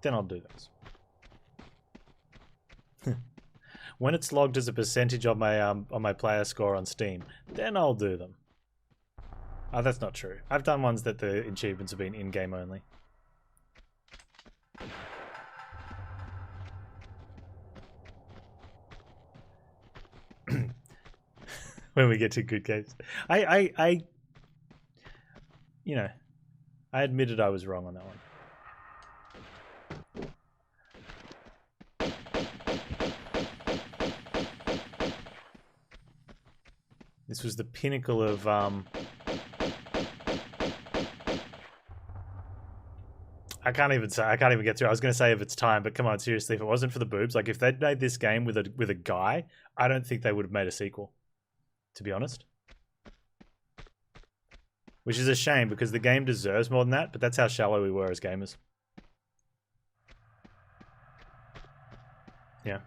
then I'll do those. When it's logged as a percentage on my player score on Steam, then I'll do them. Oh, that's not true. I've done ones that the achievements have been in-game only. When we get to good games. You know, I admitted I was wrong on that one. This was the pinnacle of I can't even get through. I was going to say of its time, but come on, seriously, if it wasn't for the boobs, like if they'd made this game with a guy, I don't think they would have made a sequel, to be honest. Which is a shame because the game deserves more than that, but that's how shallow we were as gamers. Yeah.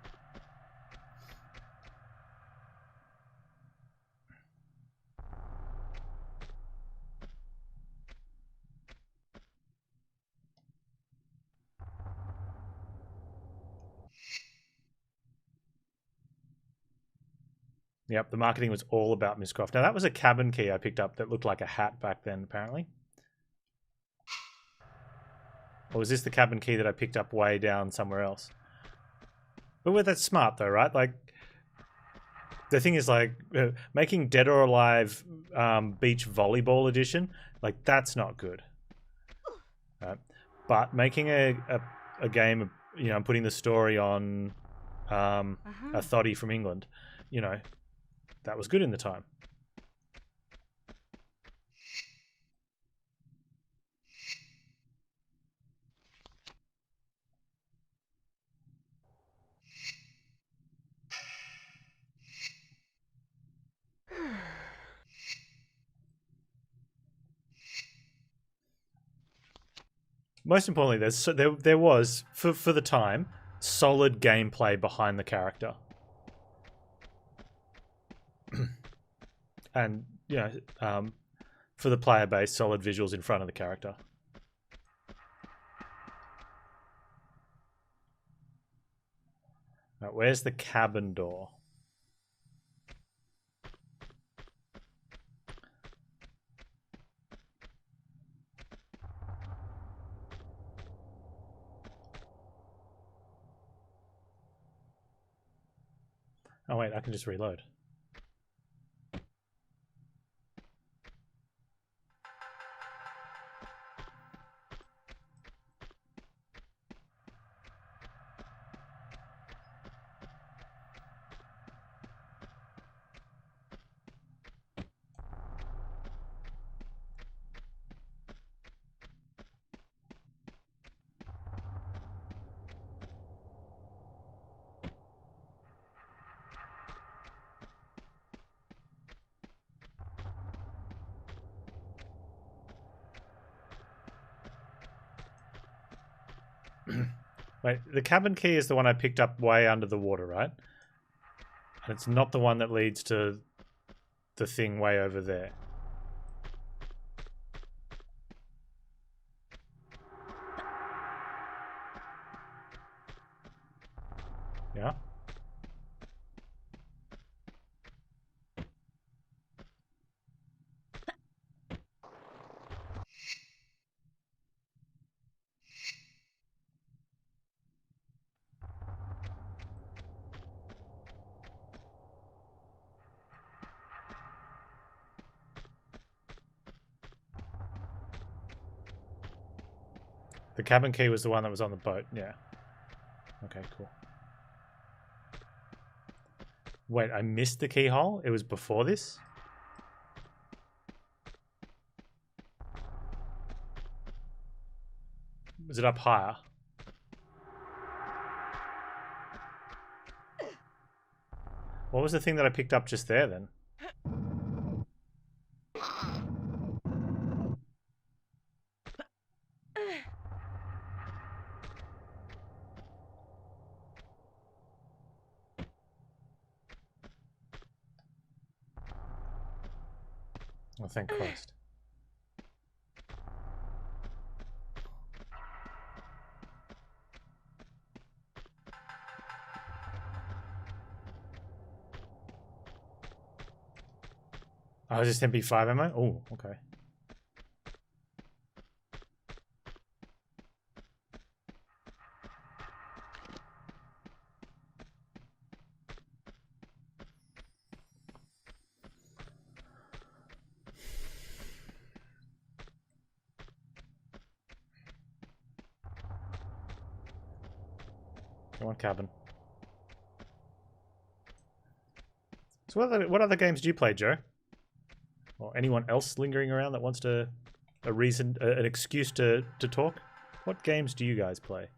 Yep, the marketing was all about Miss Croft. Now, that was a cabin key I picked up that looked like a hat back then, apparently. Or was this the cabin key that I picked up way down somewhere else? But that's smart, though, right? Like, the thing is, like, making Dead or Alive Beach Volleyball Edition, like, that's not good. Right? But making a game, you know, putting the story on a thotty from England, you know, that was good in the time. Most importantly, there was, for the time, solid gameplay behind the character. And, you know, for the player base, solid visuals in front of the character. Right, where's the cabin door? Oh wait, I can just reload. Wait, the cabin key is the one I picked up way under the water, right? And it's not the one that leads to the thing way over there. Yeah? The cabin key was the one that was on the boat, yeah. Okay, cool. Wait, I missed the keyhole? It was before this? Was it up higher? What was the thing that I picked up just there then? Oh, thank Christ. Oh, is this MP5 ammo? Oh, okay. Come on, cabin. So what other games do you play, Joe? Or anyone else lingering around that wants an excuse to talk? What games do you guys play?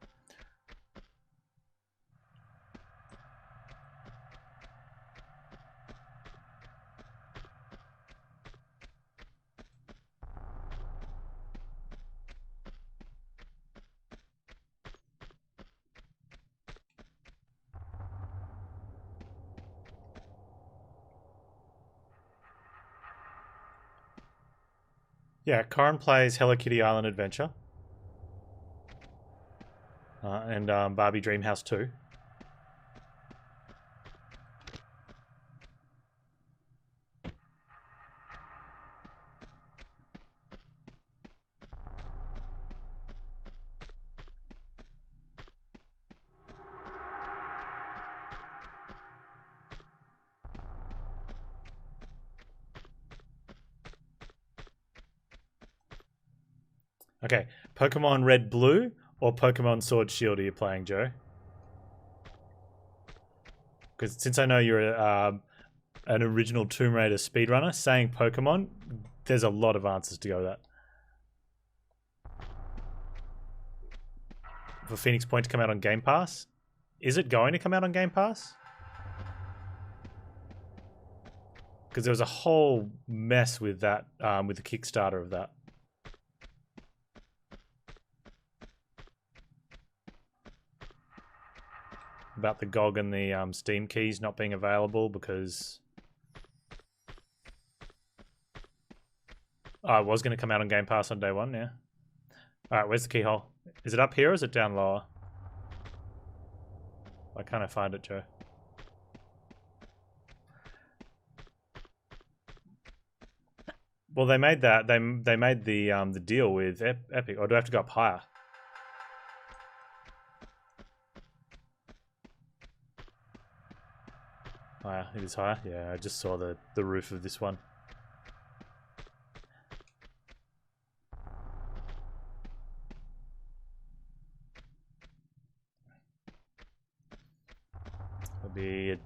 Yeah, Corin plays Hello Kitty Island Adventure. And Barbie Dreamhouse 2. Okay, Pokemon Red Blue or Pokemon Sword Shield are you playing, Joe? Because since I know you're an original Tomb Raider speedrunner, saying Pokemon, there's a lot of answers to go with that. For Phoenix Point to come out on Game Pass? Is it going to come out on Game Pass? Because there was a whole mess with that, with the Kickstarter of that. About the GOG and the Steam keys not being available because... Oh, it was going to come out on Game Pass on day one, yeah. Alright, where's the keyhole? Is it up here or is it down lower? Why can't I find it, Joe? Well, they made that. They made the deal with Epic. Or do I have to go up higher? Higher. It is higher. Yeah, I just saw the roof of this one. It'll be.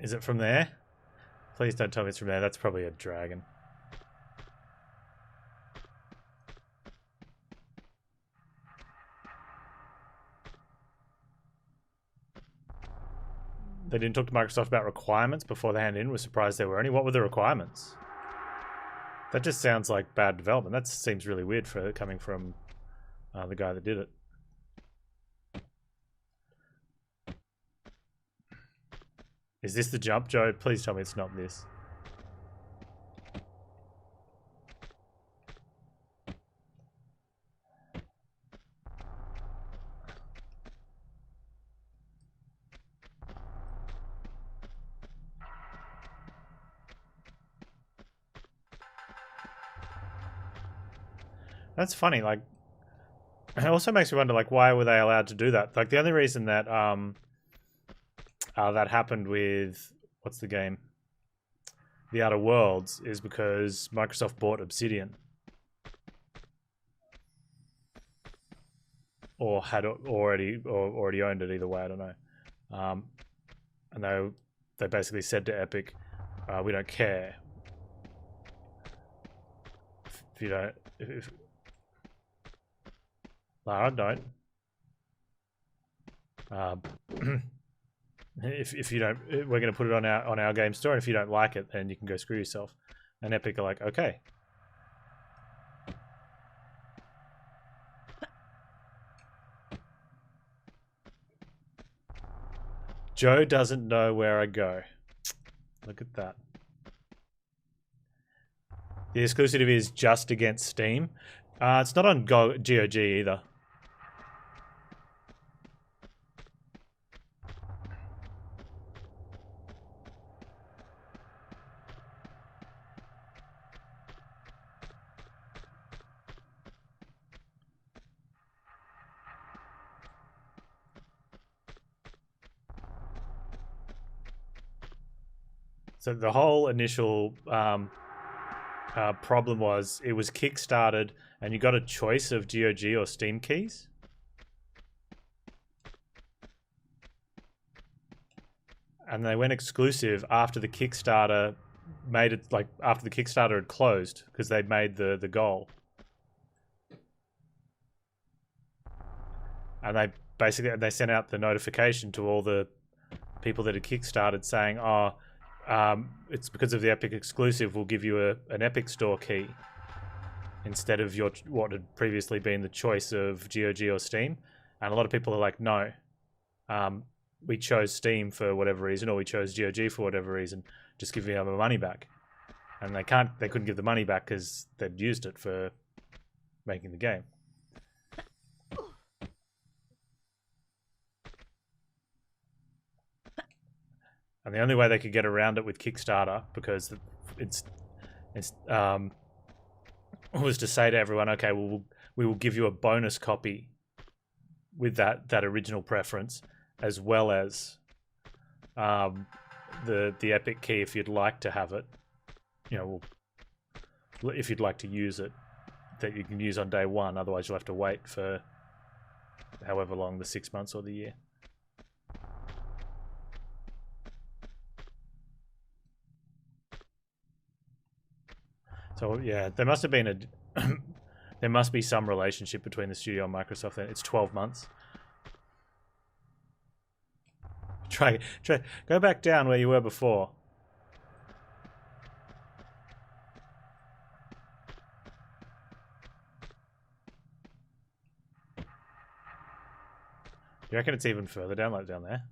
Is it from there? Please don't tell me it's from there. That's probably a dragon. They didn't talk to Microsoft about requirements before they handed in. We're surprised there were any. What were the requirements? That just sounds like bad development. That seems really weird for coming from the guy that did it. Is this the jump, Joe? Please tell me it's not this. That's funny. Like, it also makes me wonder, like, why were they allowed to do that? Like, the only reason that that happened with what's the game, The Outer Worlds, is because Microsoft bought Obsidian, or had already owned it. Either way, I don't know. And they basically said to Epic, "We don't care if you don't." If Lara, don't. If you don't, we're going to put it on our game store, and if you don't like it, then you can go screw yourself. And Epic are like, okay. Joe doesn't know where I go. Look at that. The exclusivity is just against Steam. It's not on GOG either. So the whole initial problem was it was kickstarted and you got a choice of GOG or Steam keys. And they went exclusive after the Kickstarter made it, like after the Kickstarter had closed, because they'd made the goal. And they basically sent out the notification to all the people that had kickstarted saying, "Oh, it's because of the Epic exclusive. We'll give you an Epic Store key instead of what had previously been the choice of GOG or Steam." And a lot of people are like, "No, we chose Steam for whatever reason, or we chose GOG for whatever reason. Just give me our money back." And they couldn't give the money back because they'd used it for making the game. And the only way they could get around it with Kickstarter, because it's was to say to everyone, "Okay, well, we will give you a bonus copy with that original preference, as well as the Epic key if you'd like to have it. You know, if you'd like to use it, that you can use on day one. Otherwise, you'll have to wait for however long, the 6 months or the year." So yeah, there must have been there must be some relationship between the studio and Microsoft. Then it's 12 months. Try, go back down where you were before. You reckon it's even further down, like down there?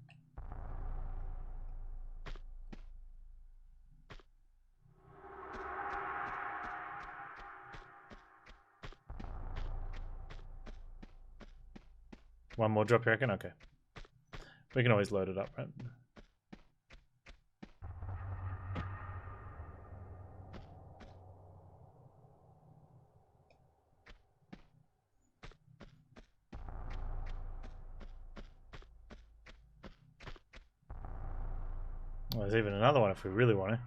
One more drop, you reckon? Okay. We can always load it up, right? Well, there's even another one if we really want to.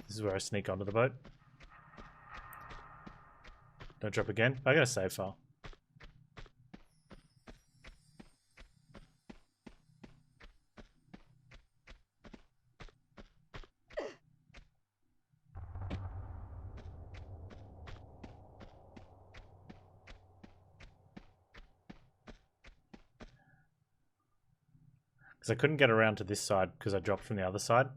This is where I sneak onto the boat. Don't drop again. I got a save file. Because I couldn't get around to this side because I dropped from the other side.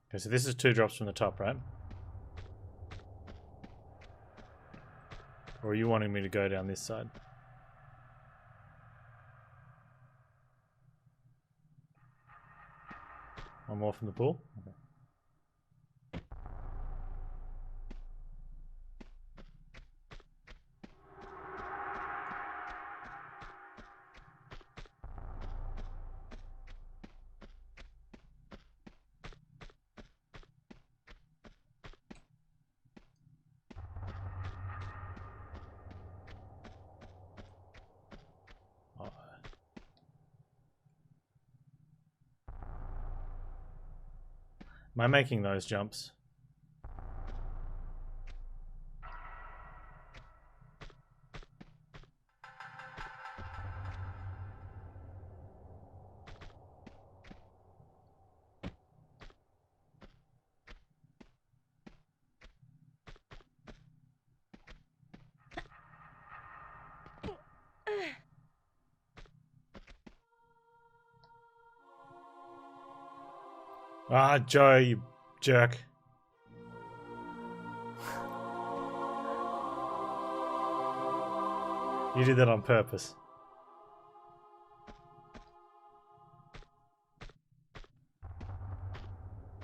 Okay, so this is 2 drops from the top, right? Or are you wanting me to go down this side? One more from the pool? Okay. Am I making those jumps? Ah, Joe, you jerk. You did that on purpose.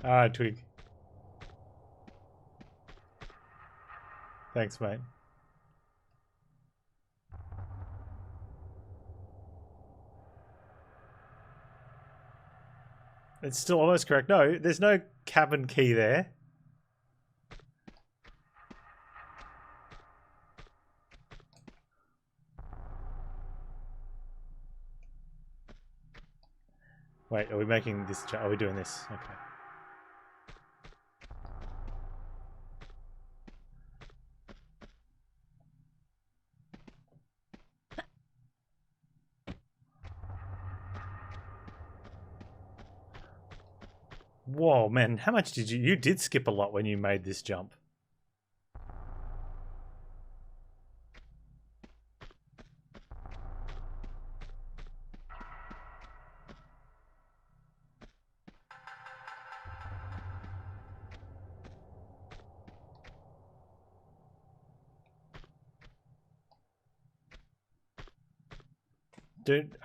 Alright, Twig. Thanks, mate. It's still almost correct. No, there's no cabin key there. Wait, are we making this? Are we doing this? Okay. Whoa, man, how much did you did skip a lot when you made this jump. Dude,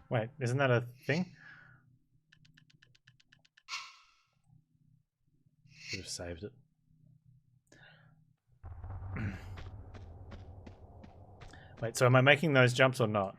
wait, isn't that a thing? Should have saved it. Wait, so am I making those jumps or not?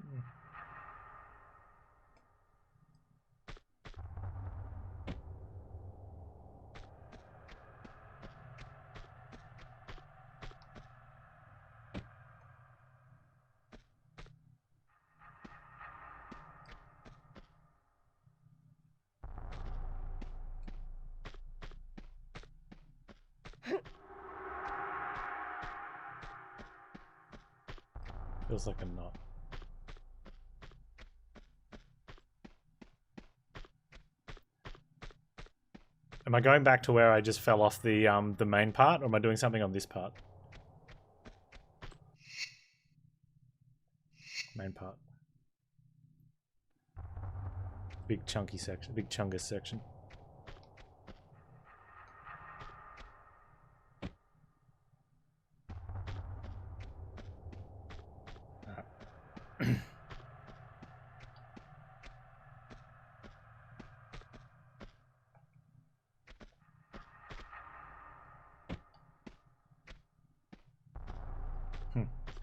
Feels like I'm not. Am I going back to where I just fell off the main part, or am I doing something on this part? Main part. Big chunky section, big chungus section.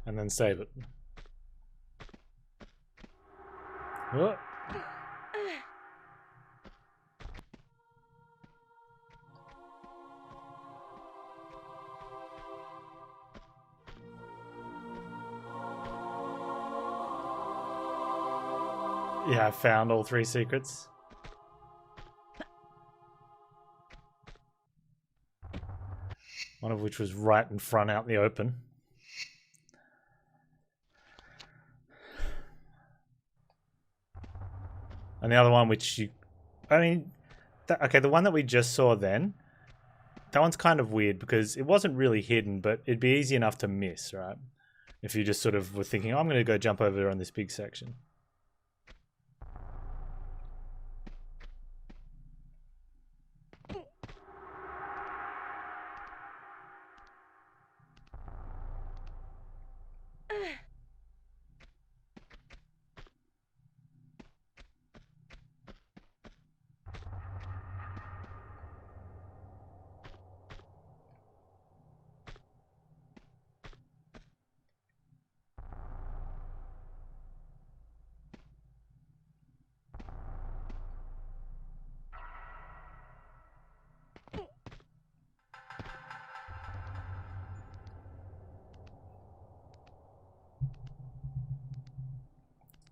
And then save it. Oh. Yeah, I found all 3 secrets. One of which was right in front out in the open. And the other one which you... I mean... okay, the one that we just saw then, that one's kind of weird because it wasn't really hidden, but it'd be easy enough to miss, right? If you just sort of were thinking, oh, I'm going to go jump over there on this big section.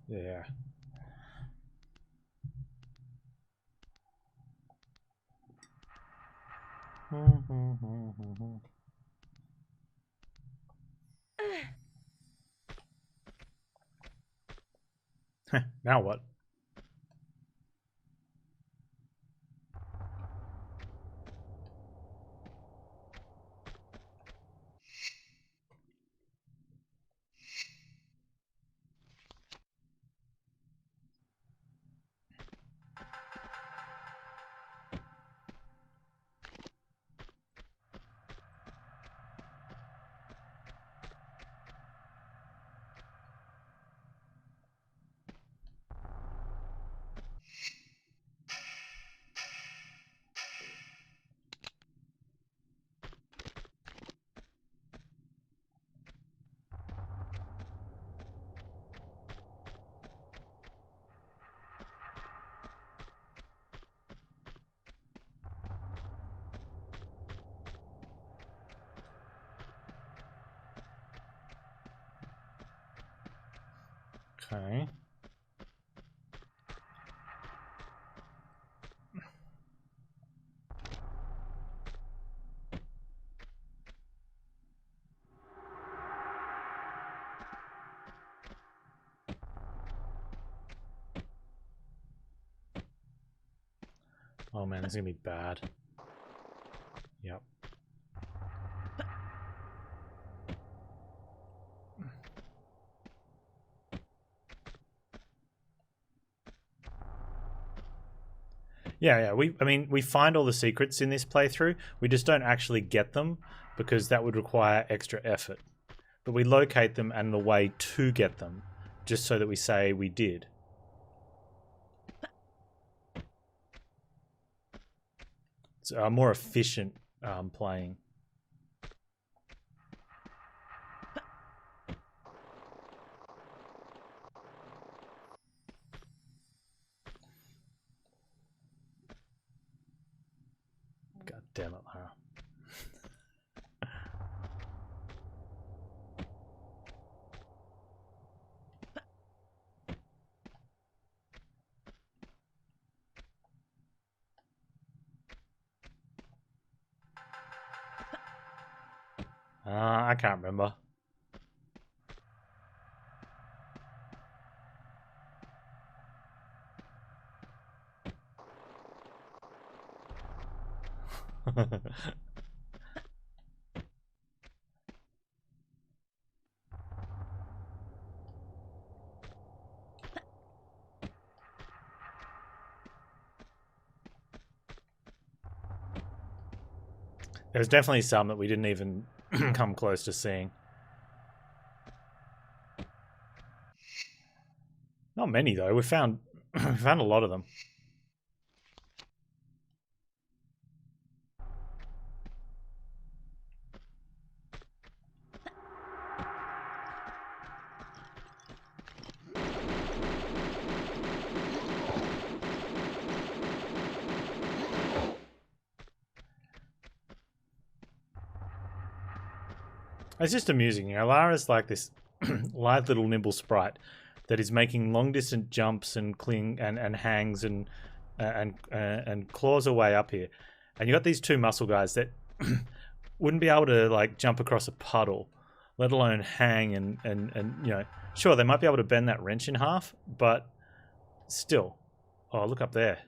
Yeah. Now what? Okay. Oh man, this is gonna be bad. Yep. Yeah. I mean, we find all the secrets in this playthrough. We just don't actually get them because that would require extra effort. But we locate them and the way to get them, just so that we say we did. It's more efficient playing. God damn it, Lara. I can't remember. There's definitely some that we didn't even come close to seeing. Not many though. We found a lot of them. It's just amusing, you know. Lara's like this lithe little nimble sprite that is making long distance jumps and hangs and claws her way up here. And you got these two muscle guys that wouldn't be able to like jump across a puddle, let alone hang and you know, sure they might be able to bend that wrench in half, but still. Oh, look up there.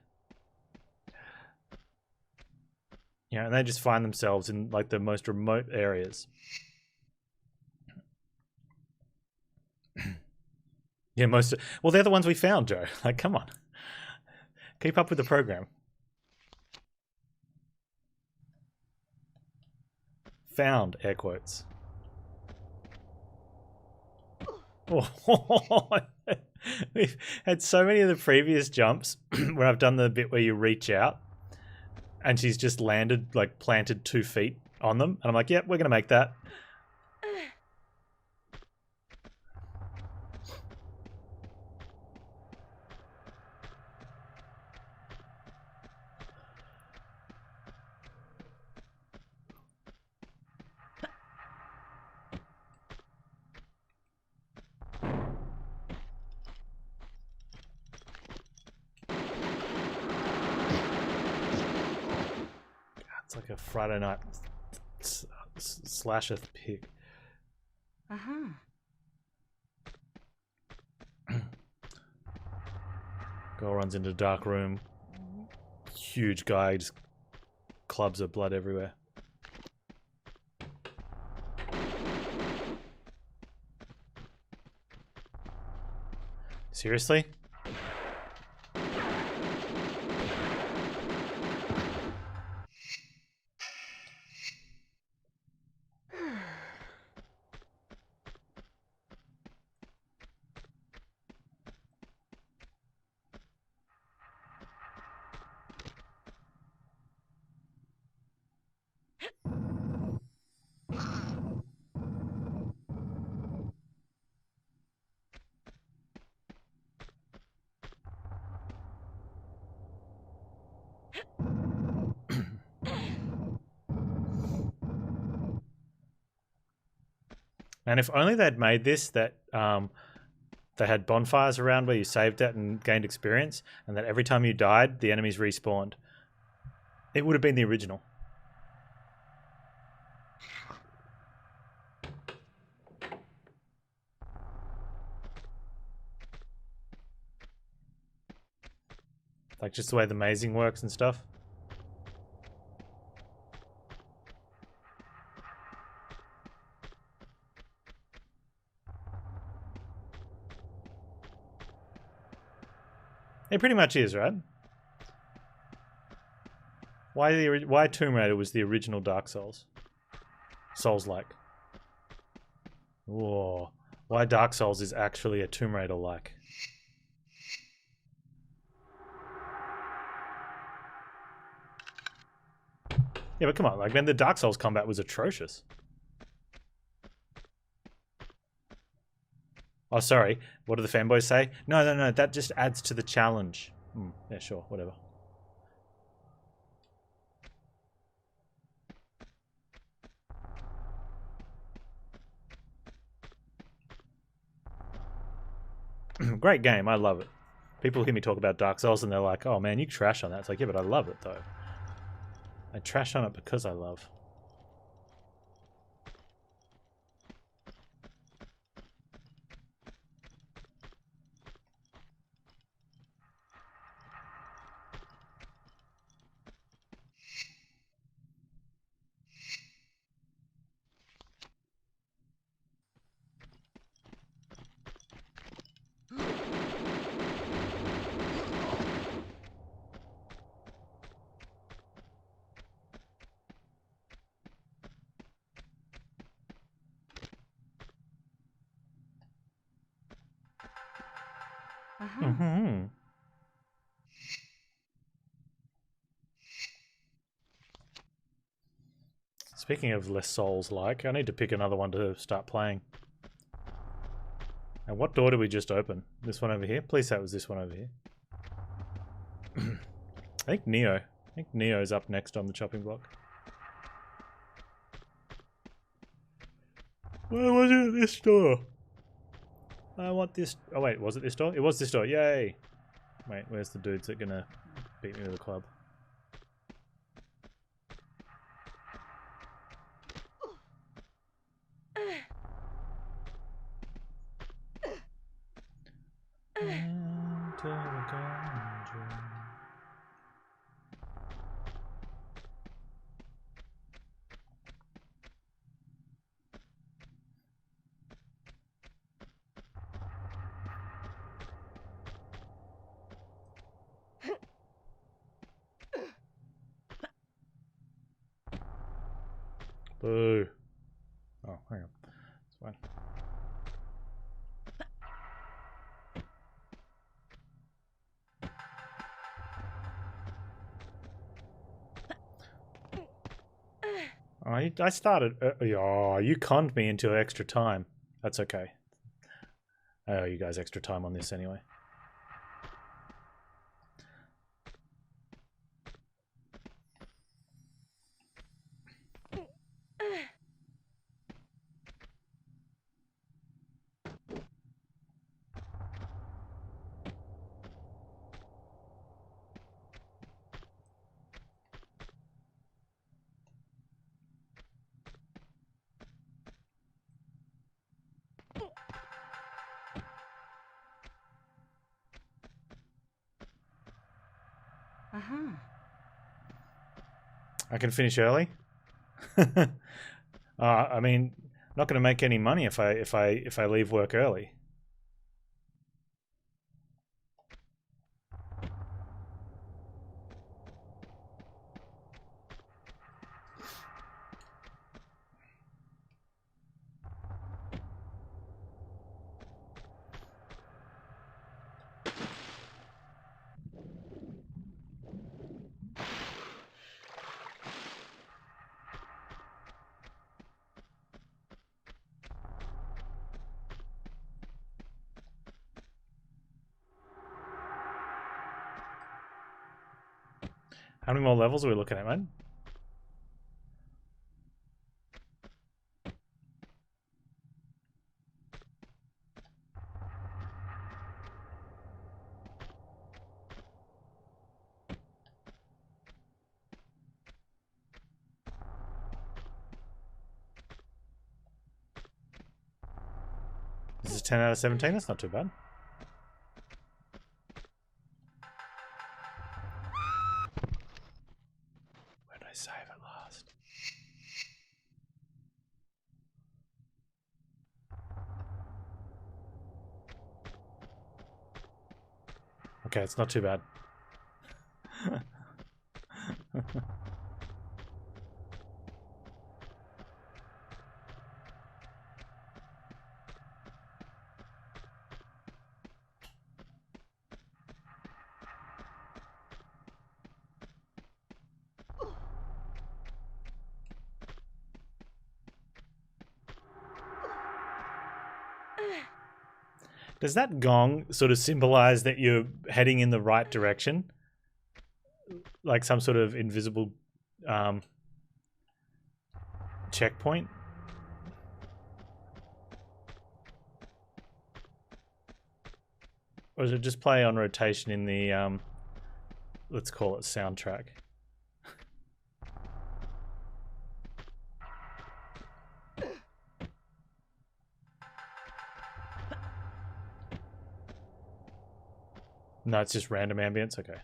Yeah, and they just find themselves in like the most remote areas. Yeah, well, they're the ones we found, Joe. Like, come on. Keep up with the program. Found, air quotes. Oh, we've had so many of the previous jumps where I've done the bit where you reach out and she's just landed, like planted 2 feet on them. And I'm like, yep, we're going to make that. It's like a Friday night slasher pick. Girl runs into a dark room. Huge guy just clubs her blood everywhere. Seriously? And if only they'd made this that they had bonfires around where you saved it and gained experience, and that every time you died, the enemies respawned. It would have been the original. Like just the way the mazing works and stuff. It pretty much is, right? Why Tomb Raider was the original Dark Souls? Souls-like. Whoa. Why Dark Souls is actually a Tomb Raider-like. Yeah, but come on, like, man, the Dark Souls combat was atrocious. Oh, sorry. What do the fanboys say? No, that just adds to the challenge. Yeah, sure, whatever. Great game, I love it. People hear me talk about Dark Souls and they're like, oh man, you trash on that. It's like, yeah, but I love it though. I trash on it because I love. Speaking of less Souls-like, I need to pick another one to start playing. And what door did we just open? This one over here? Please say it was this one over here. I think Neo. I think Neo's up next on the chopping block. Why wasn't it this door? I want this... Oh wait, was it this door? It was this door, yay! Wait, where's the dudes that are gonna beat me to the club? Boo. Oh, hang on. It's fine. I started... oh, you conned me into extra time. That's okay. I owe you guys extra time on this anyway. I can finish early. I mean, not going to make any money if I leave work early. How many more levels are we looking at, man? 10 out of 17. That's not too bad. Where did I save at last? Okay, it's not too bad. Does that gong sort of symbolize that you're heading in the right direction? Like some sort of invisible checkpoint? Or does it just play on rotation in the, let's call it soundtrack? No, it's just random ambience? Okay.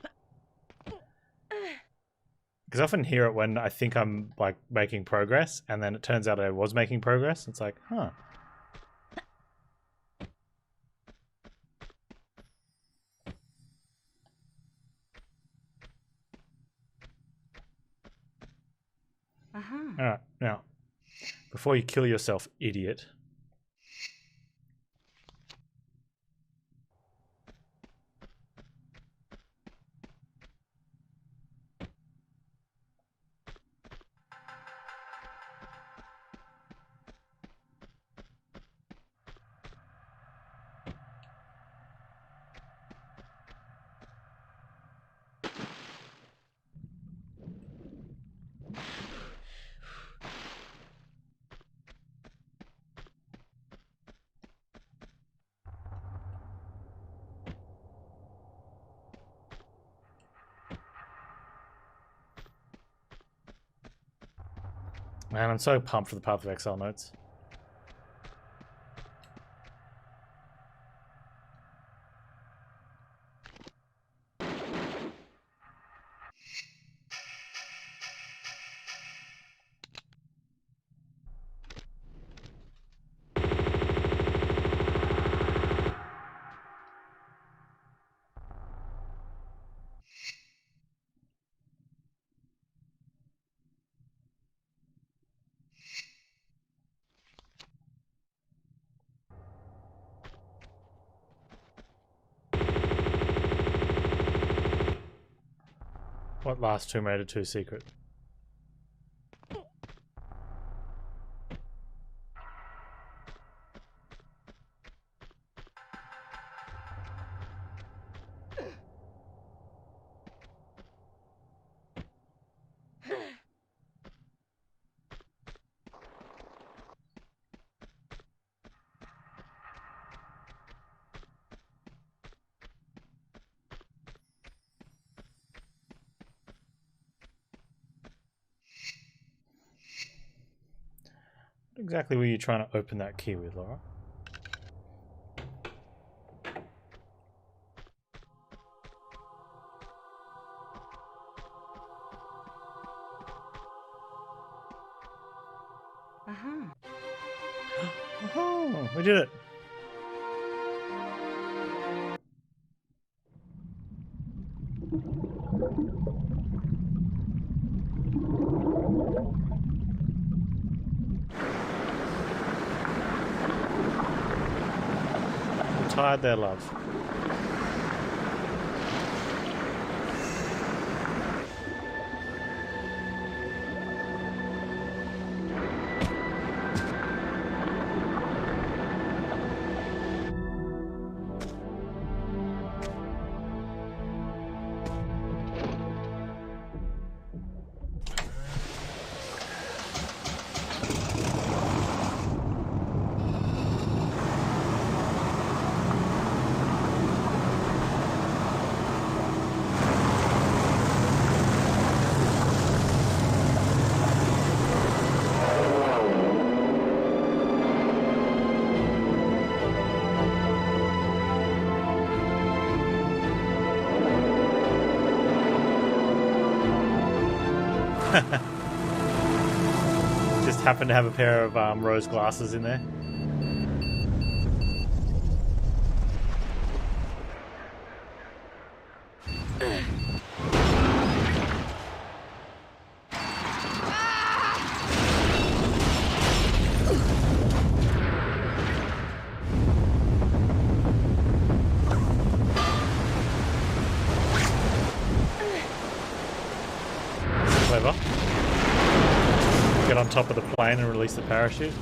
Because I often hear it when I think I'm like making progress, and then it turns out I was making progress. It's like, huh. Alright, now, before you kill yourself, idiot. Man, I'm so pumped for the Path of Exile notes. What last Tomb Raider 2 secret? What exactly were you trying to open that key with, Lara? Oh, we did it. I'm tired there, love. Just happened to have a pair of rose glasses in there. Clever. Get on top of the plane and release the parachute.